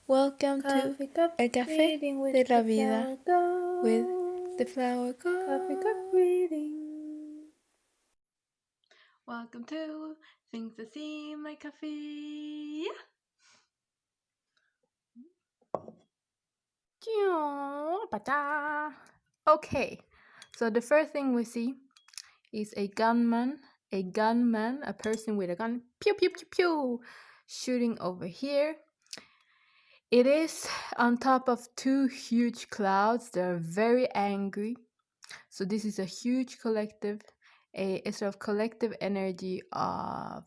Welcome to Cup El Café reading with de la the Vida flower with girl. the Flower Coffee Girl. cup reading. Welcome to Things That Seem Like Coffee. Okay, so the first thing we see is a gunman, a person with a gun, pew pew pew pew, shooting over here. It is on top of two huge clouds. They're very angry. So this is a huge collective, a sort of collective energy of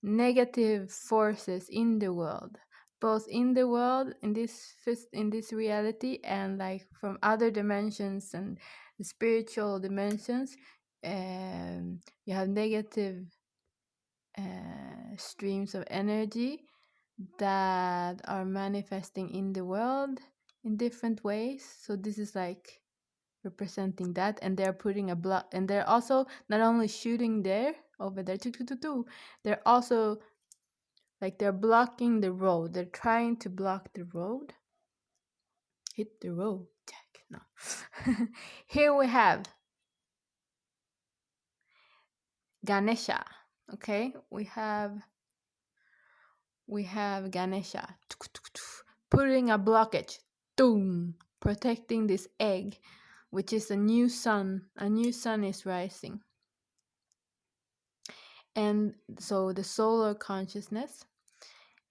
negative forces in the world, both in the world, in this reality, and like from other dimensions and the spiritual dimensions. You have negative streams of energy that are manifesting in the world in different ways. So this is like representing that, and they're putting a block, and they're also not only shooting there over there, they're also like they're blocking the road. They're trying to block the road. Hit the road, Jack. No. Here we have Ganesha. Okay, we have Ganesha putting a blockage, boom, protecting this egg, which is a new sun. A new sun is rising. And so the solar consciousness.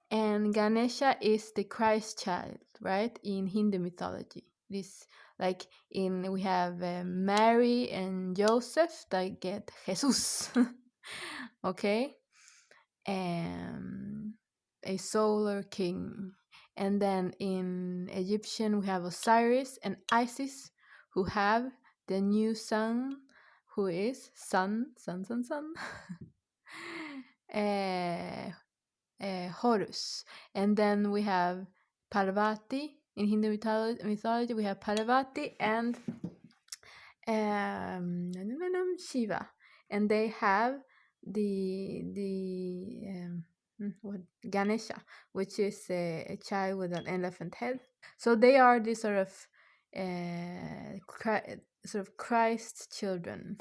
And Ganesha is the Christ child, right? In Hindu mythology. This, like we have Mary and Joseph that get Jesus. Okay? And a solar king. And then in Egyptian, we have Osiris and Isis, who have the new sun, who is sun. Horus. And then we have Parvati. In Hindu mythology, we have Parvati and Shiva. And they have Ganesha, which is a child with an elephant head. So they are the sort of Christ children,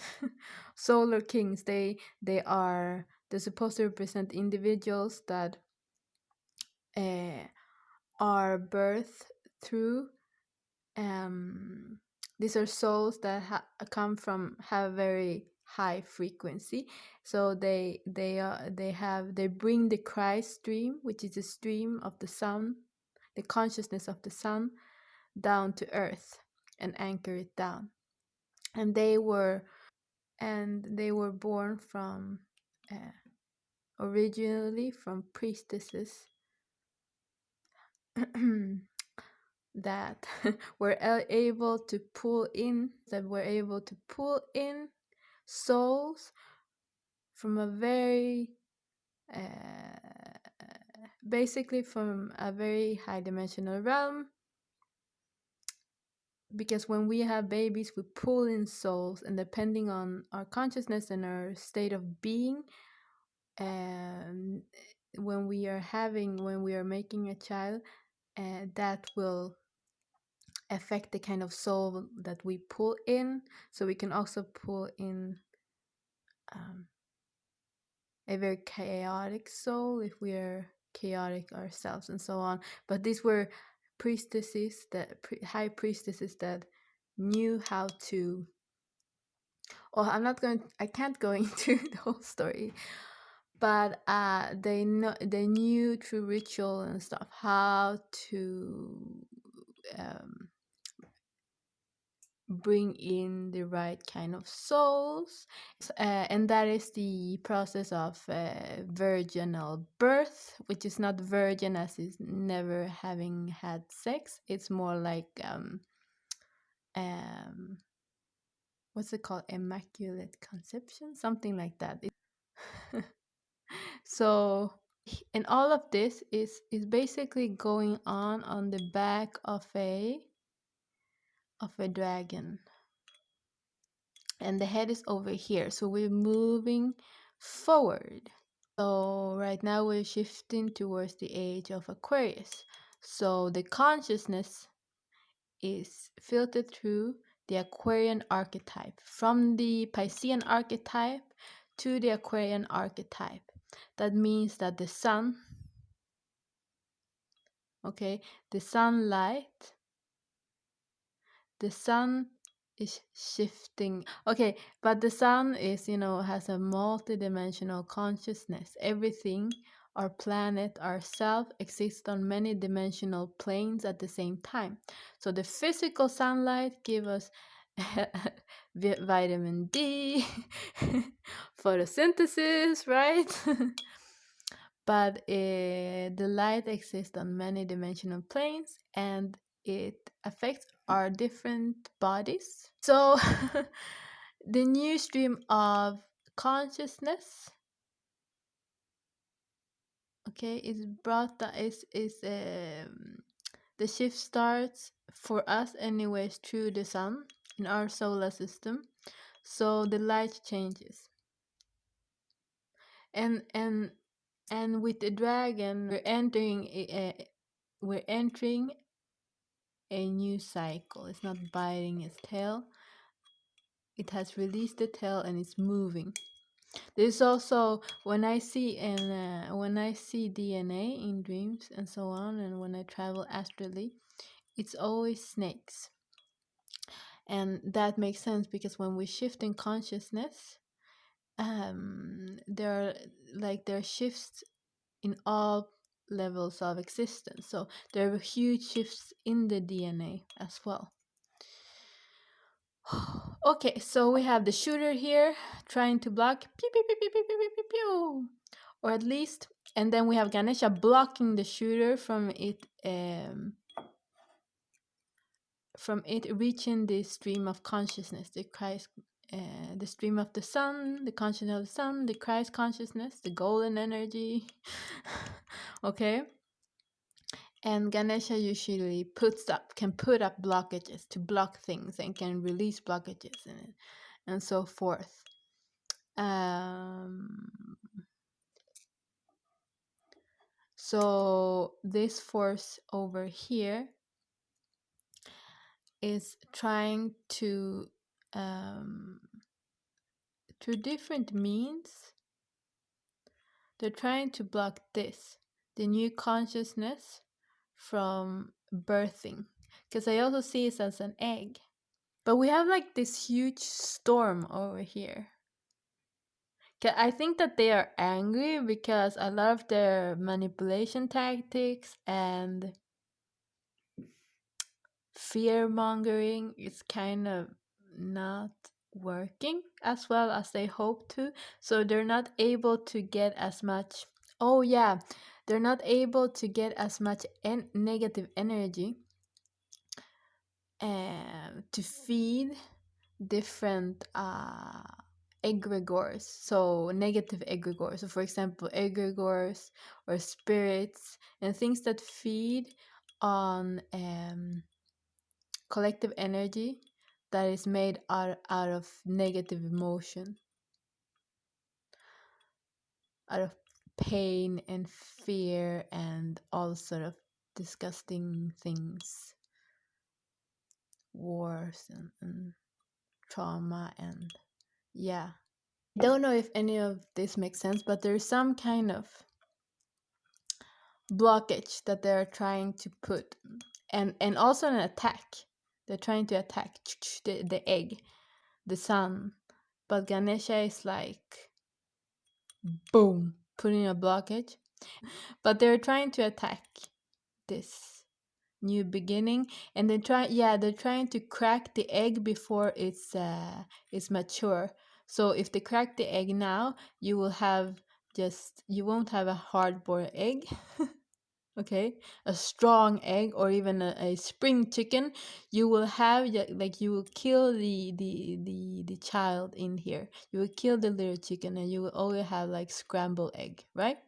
solar kings. They're supposed to represent individuals that are birthed through. These are souls that have very high frequency. So they bring the Christ stream, which is the stream of the sun, the consciousness of the sun, down to earth and anchor it down. And they were born from originally from priestesses that were able to pull in souls from a very basically from a very high dimensional realm, because when we have babies we pull in souls, and depending on our consciousness and our state of being, when we are making a child, that will affect the kind of soul that we pull in. So we can also pull in a very chaotic soul if we are chaotic ourselves and so on. But these were priestesses, high priestesses that knew how to. Oh, I can't go into the whole story, but they knew through ritual and stuff how to bring in the right kind of souls, and that is the process of virginal birth, which is not virgin as is never having had sex. It's more like what's it called, immaculate conception, something like that. So, and all of this is basically going on the back of a dragon, and the head is over here. So we're moving forward. So right now we're shifting towards the age of Aquarius. So the consciousness is filtered through the Aquarian archetype, from the Piscean archetype to the Aquarian archetype. That means that the sun, okay, the sunlight, the sun is shifting. Okay, but the sun is, has a multidimensional consciousness. Everything, our planet, ourself, exists on many dimensional planes at the same time. So the physical sunlight give us vitamin D, photosynthesis, right? But the light exists on many dimensional planes, and it affects our different bodies. So the new stream of consciousness, okay, is brought that is the shift starts for us anyways through the sun in our solar system. So the light changes, and with the dragon we're entering a new cycle. It's not biting its tail. It has released the tail and it's moving. There's also when I see DNA in dreams and so on, and when I travel astrally, it's always snakes. And that makes sense because when we shift in consciousness, there are shifts in all levels of existence. So there are huge shifts in the DNA as well. Okay, so we have the shooter here trying to block, pew, pew, pew, pew, pew, pew, pew, pew, pew. Or at least, and then we have Ganesha blocking the shooter from it reaching the stream of consciousness, the Christ, the stream of the sun, the consciousness of the sun, the Christ consciousness, the golden energy. Okay. And Ganesha usually can put up blockages to block things and can release blockages and so forth. So this force over here is trying to, through different means, they're trying to block this, the new consciousness, from birthing. Because I also see it as an egg. But we have like this huge storm over here. I think that they are angry because a lot of their manipulation tactics and fear mongering is kind of not working as well as they hope to. So they're not able to get as much. Oh, yeah, they're not able to get as much negative energy to feed different egregores, so negative egregores. So, for example, egregores or spirits and things that feed on collective energy that is made out of negative emotion, out of pain and fear and all sort of disgusting things, wars and trauma, and yeah. I don't know if any of this makes sense, but there's some kind of blockage that they're trying to put, and also an attack. They're trying to attack the egg, the sun, but Ganesha is like boom, putting a blockage. But they're trying to attack this new beginning, and they're trying to crack the egg before it's mature. So if they crack the egg now, you won't have a hard-boiled egg. Okay, a strong egg or even a spring chicken. You will have you will kill the child in here. You will kill the little chicken and you will always have like scrambled egg, right?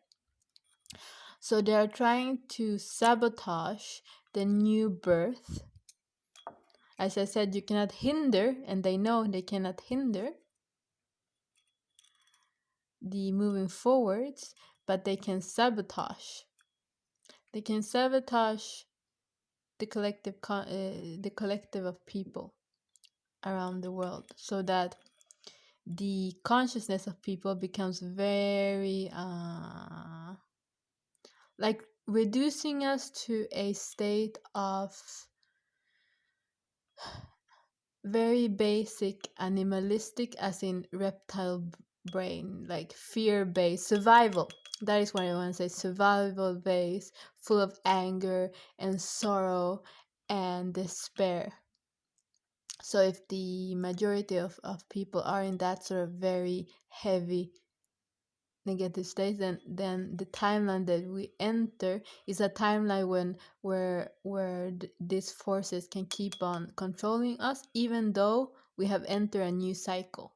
So they are trying to sabotage the new birth. As I said, you cannot hinder, and they know they cannot hinder the moving forwards, but they can sabotage. They can sabotage the collective of people around the world, so that the consciousness of people becomes very like reducing us to a state of very basic animalistic, as in reptile brain, like fear based survival. That is what I want to say, survival based, full of anger and sorrow and despair. So if the majority of people are in that sort of very heavy negative states, then the timeline that we enter is a timeline where these forces can keep on controlling us, even though we have entered a new cycle.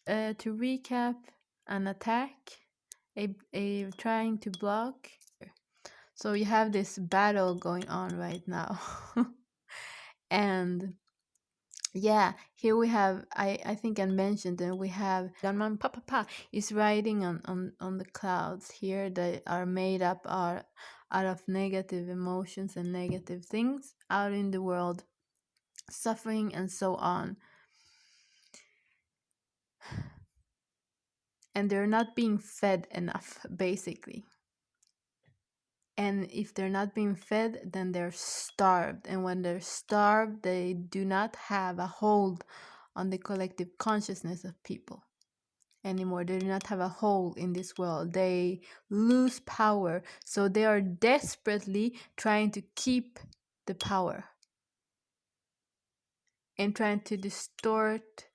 To recap, an attack, a trying to block. So you have this battle going on right now. And yeah, here we have, I think I mentioned that we have gunman pa is riding on the clouds here that are made up out of negative emotions and negative things out in the world, suffering and so on. And they're not being fed enough, basically. And if they're not being fed, then they're starved. And when they're starved, they do not have a hold on the collective consciousness of people anymore. They do not have a hold in this world. They lose power. So they are desperately trying to keep the power and trying to distort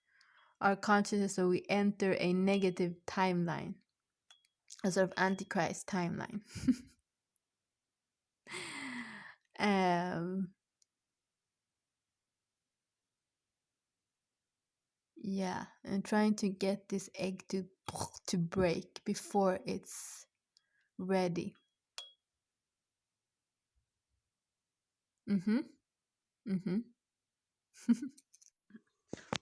our consciousness so we enter a negative timeline, a sort of antichrist timeline. um yeah, and trying to get this egg to break before it's ready. Mm-hmm. Mm-hmm.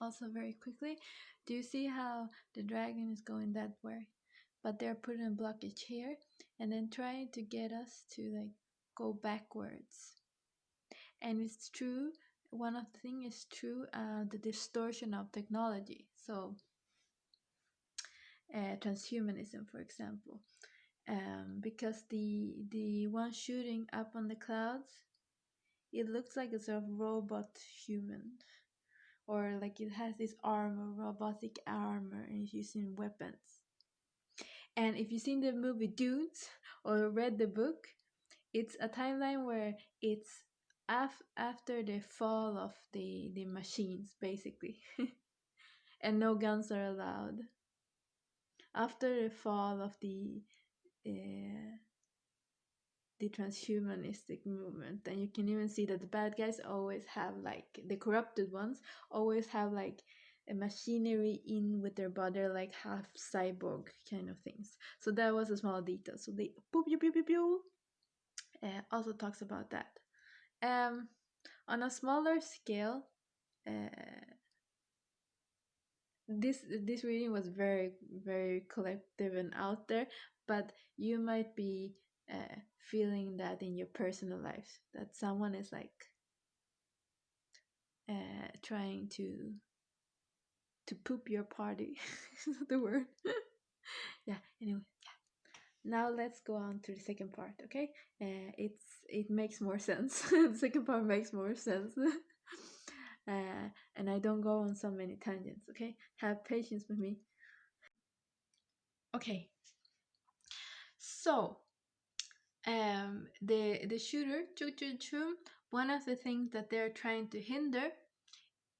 Also, very quickly, do you see how the dragon is going that way, but they're putting a blockage here and then trying to get us to like go backwards? And it's true, one of the things is true, the distortion of technology. So transhumanism, for example, because the one shooting up on the clouds, it looks like a sort of robot human, or like it has this armor, robotic armor, and it's using weapons. And if you've seen the movie Dudes or read the book, it's a timeline where it's after the fall of the machines, basically. And no guns are allowed. After the fall of uh, the transhumanistic movement, and you can even see that the bad guys always have, like the corrupted ones always have like a machinery in with their body, like half cyborg kind of things. So that was a small detail. So they pew, pew, pew, pew, pew, also talks about that. On a smaller scale, uh, this reading was very very collective and out there, but you might be feeling that in your personal life, that someone is like trying to poop your party. Is that the word? Yeah, anyway, now let's go on to the second part. Okay, it makes more sense. The second part makes more sense. And I don't go on so many tangents. Okay, have patience with me. Okay, so the shooter, one of the things that they're trying to hinder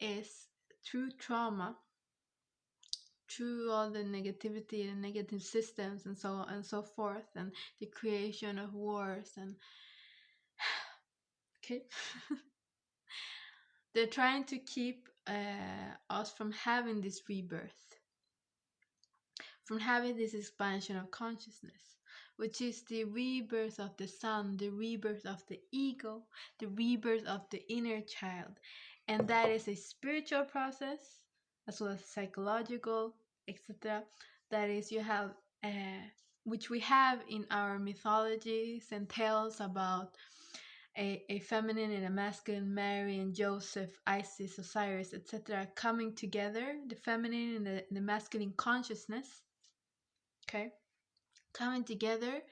is through trauma, through all the negativity and negative systems and so on and so forth, and the creation of wars and okay. They're trying to keep us from having this rebirth, from having this expansion of consciousness, which is the rebirth of the sun, the rebirth of the ego, the rebirth of the inner child. And that is a spiritual process as well as psychological, etc. That is, you have, which we have in our mythologies and tales about a feminine and a masculine, Mary and Joseph, Isis, Osiris, etc., coming together, the feminine and the masculine consciousness, okay, coming together,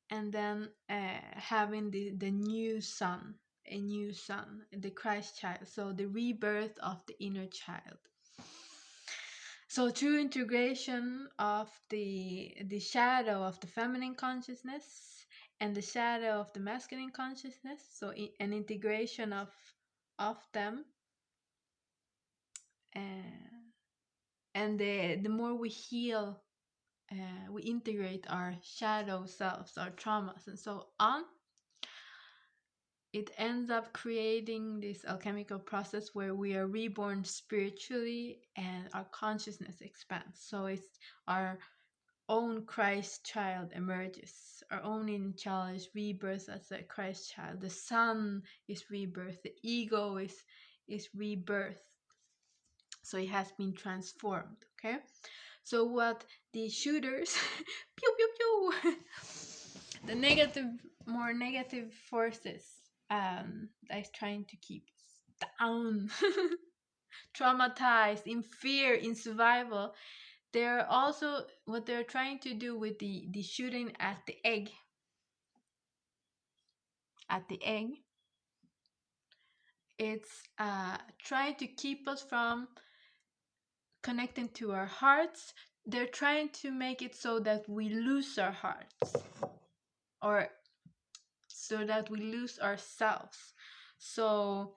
and then having the new son, a new son, the Christ child, so the rebirth of the inner child. So through integration of the shadow of the feminine consciousness and the shadow of the masculine consciousness, so an integration of them, and the more we heal, we integrate our shadow selves, our traumas, and so on. It ends up creating this alchemical process where we are reborn spiritually and our consciousness expands. So it's our own Christ child emerges. Our own inner child is rebirth as a Christ child. The sun is rebirth. The ego is rebirth. So it has been transformed. Okay. So what the shooters, pew pew pew, the negative, more negative forces that is trying to keep us down, traumatized, in fear, in survival. They're also, what they're trying to do with the shooting at the egg, it's trying to keep us from connecting to our hearts. They're trying to make it so that we lose our hearts, or so that we lose ourselves. So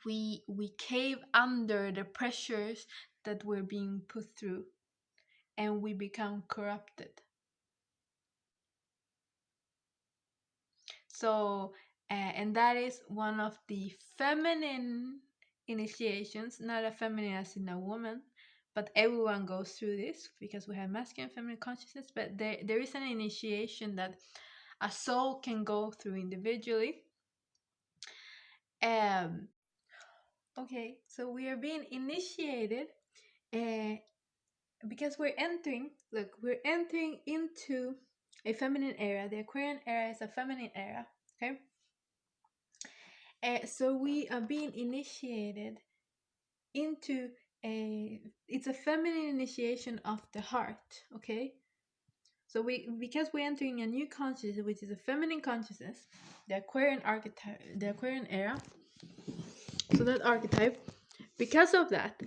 we cave under the pressures that we're being put through, and we become corrupted. So and that is one of the feminine initiations, not a feminine as in a woman, but everyone goes through this because we have masculine and feminine consciousness. But there is an initiation that a soul can go through individually. Okay, so we are being initiated because we're entering into a feminine era. The Aquarian era is a feminine era, okay? So we are being initiated into it's a feminine initiation of the heart, okay? So because we're entering a new consciousness, which is a feminine consciousness, the Aquarian archetype, the Aquarian era. So that archetype, because of that,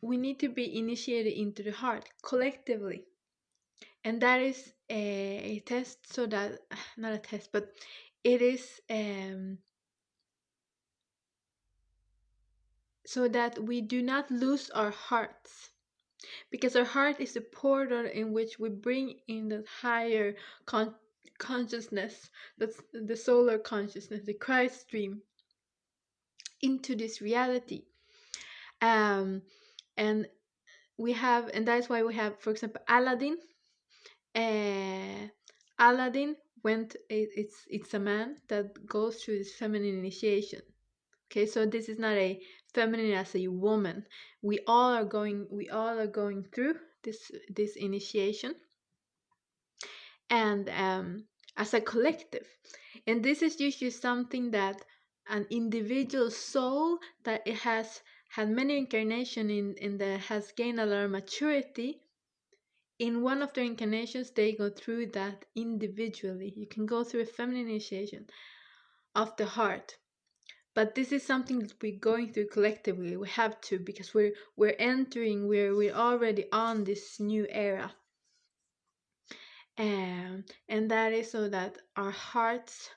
we need to be initiated into the heart collectively. And that is a test, so that, not a test, but it is so that we do not lose our hearts, because our heart is the portal in which we bring in the higher consciousness, that's the solar consciousness, the Christ stream, into this reality. And we have, and that's why we have, for example, Aladdin. Aladdin went, it's a man that goes through this feminine initiation. Okay, so this is not a feminine as a woman. We all are going through this initiation, and as a collective. And this is usually something that an individual soul that it has had many incarnations in that has gained a lot of maturity. In one of their incarnations, they go through that individually. You can go through a feminine initiation of the heart. But this is something that we're going through collectively. We have to, because we're already on this new era. And that is so that our hearts,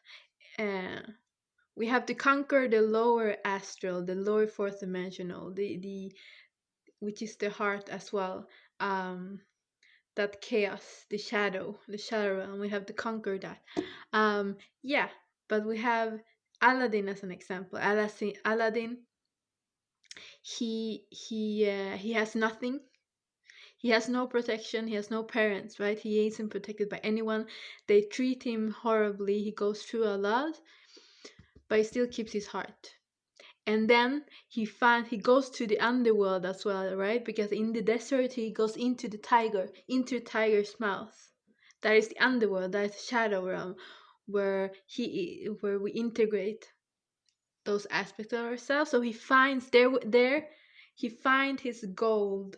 we have to conquer the lower astral, the lower fourth dimensional, the which is the heart as well. That chaos, the shadow realm. We have to conquer that. Yeah, but we have Aladdin as an example. Aladdin, he has nothing. He has no protection. He has no parents, right? He isn't protected by anyone. They treat him horribly. He goes through a lot, but he still keeps his heart. And then he goes to the underworld as well, right? Because in the desert he goes into the tiger's mouth. That is the underworld. That is the shadow realm, where we integrate those aspects of ourselves. So he finds he finds his gold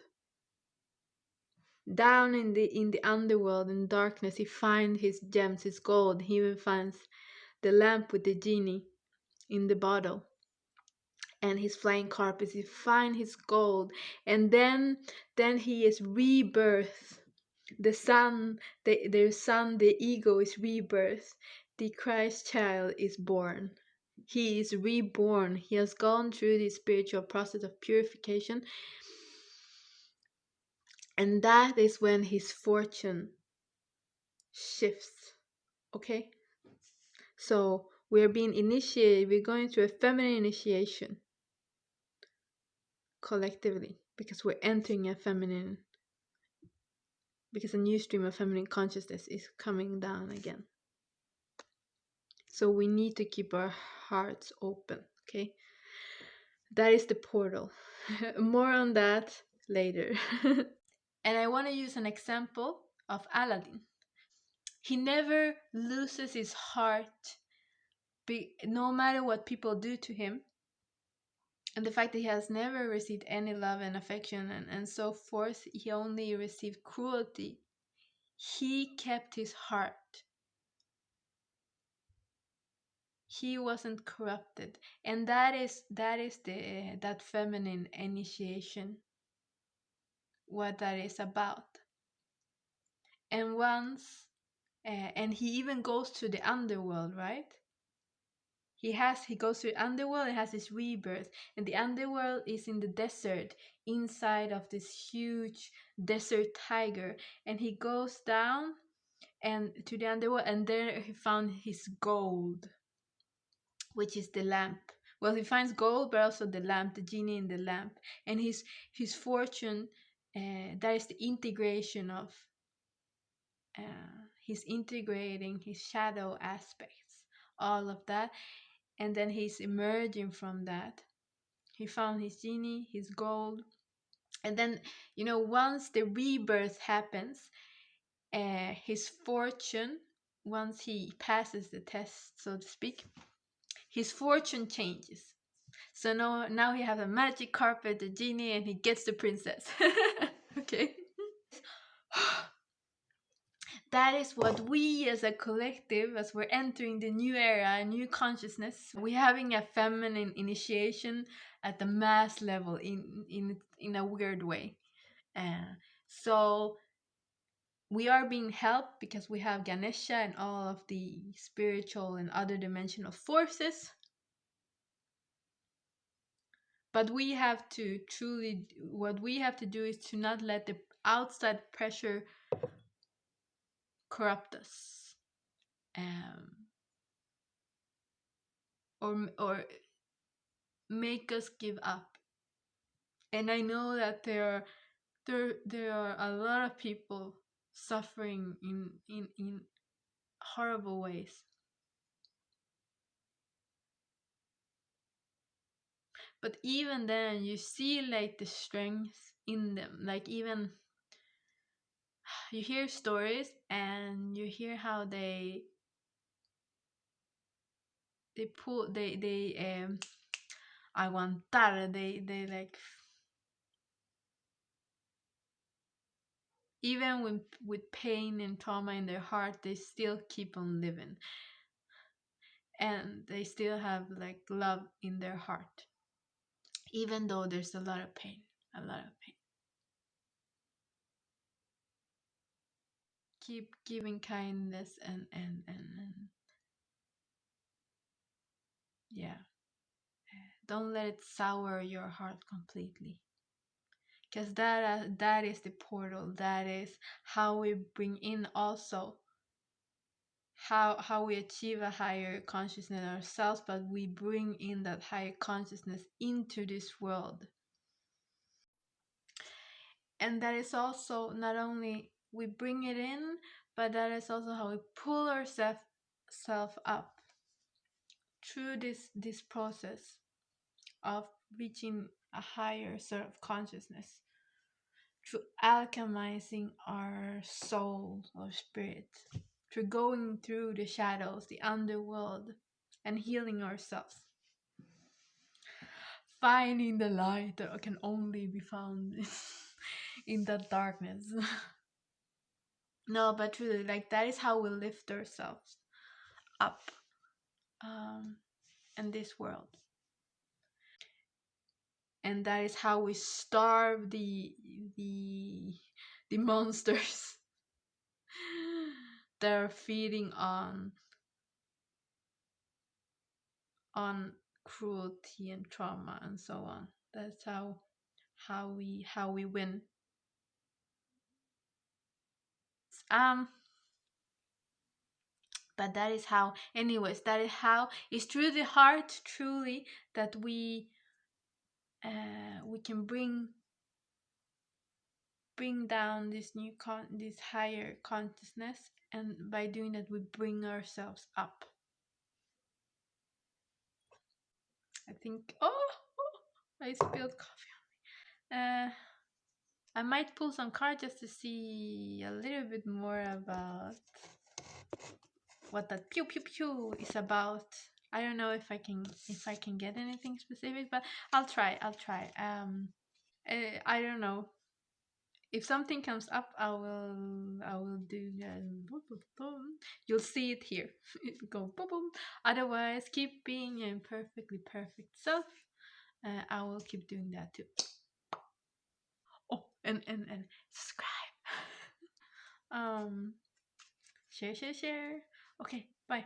down in the underworld, in darkness. He finds his gems, his gold. He even finds the lamp with the genie in the bottle, and his flying carpets. He finds his gold, and then he is rebirth. The son, their son, the ego is rebirth. The Christ child is born. He is reborn. He has gone through the spiritual process of purification, and that is when his fortune shifts. Okay? So we're being initiated, we're going through a feminine initiation collectively, because we're entering a feminine, because a new stream of feminine consciousness is coming down again. So we need to keep our hearts open, okay? That is the portal. More on that later. And I want to use an example of Aladdin. He never loses his heart, no matter what people do to him. And the fact that he has never received any love and affection and so forth, he only received cruelty. He kept his heart. He wasn't corrupted, and that is that feminine initiation, what that is about. And once and he even goes to the underworld, right? He goes to the underworld and has his rebirth, and the underworld is in the desert, inside of this huge desert tiger, and he goes down and to the underworld, and there he found his gold, which is the lamp. Well, he finds gold, but also the lamp, the genie in the lamp, and his fortune. That is the integration of. He's integrating his shadow aspects, all of that, and then he's emerging from that. He found his genie, his gold, and then once the rebirth happens, his fortune, once he passes the test, so to speak, his fortune changes. So now he has a magic carpet, the genie, and he gets the princess. Okay. That is what we as a collective, as we're entering the new era, a new consciousness, we're having a feminine initiation at the mass level in a weird way. So we are being helped because we have Ganesha and all of the spiritual and other dimensional forces. But we have to what we have to do is to not let the outside pressure corrupt us, or make us give up. And I know that there are a lot of people suffering in horrible ways. But even then, you see like the strength in them. Like, even you hear stories and you hear how they pull they aguantar, they like, even with pain and trauma in their heart, they still keep on living, and they still have like love in their heart, even though there's a lot of pain. Keep giving kindness and yeah, don't let it sour your heart completely, because that is the portal. That is how we bring in also how we achieve a higher consciousness ourselves, but we bring in that higher consciousness into this world. And that is also not only we bring it in, but that is also how we pull ourselves up through this process of reaching a higher sort of consciousness, through alchemizing our soul or spirit, through going through the shadows, the underworld, and healing ourselves. Finding the light that can only be found in the darkness. No, but truly, like that is how we lift ourselves up um, in this world, and that is how we starve the the monsters that are feeding on cruelty and trauma and so on. That's how we win. Um, but that is how, anyways, that is how it's through the heart, truly, that we can bring down this higher consciousness, and by doing that we bring ourselves up. I think, I spilled coffee. I might pull some cards just to see a little bit more about what that pew pew pew is about. I don't know if I can get anything specific, but I'll try. I don't know. If something comes up, I will do. You'll see it here. It go boom boom. Otherwise, keep being your perfectly perfect self. I will keep doing that too. Oh, and subscribe. um, share. Okay, bye.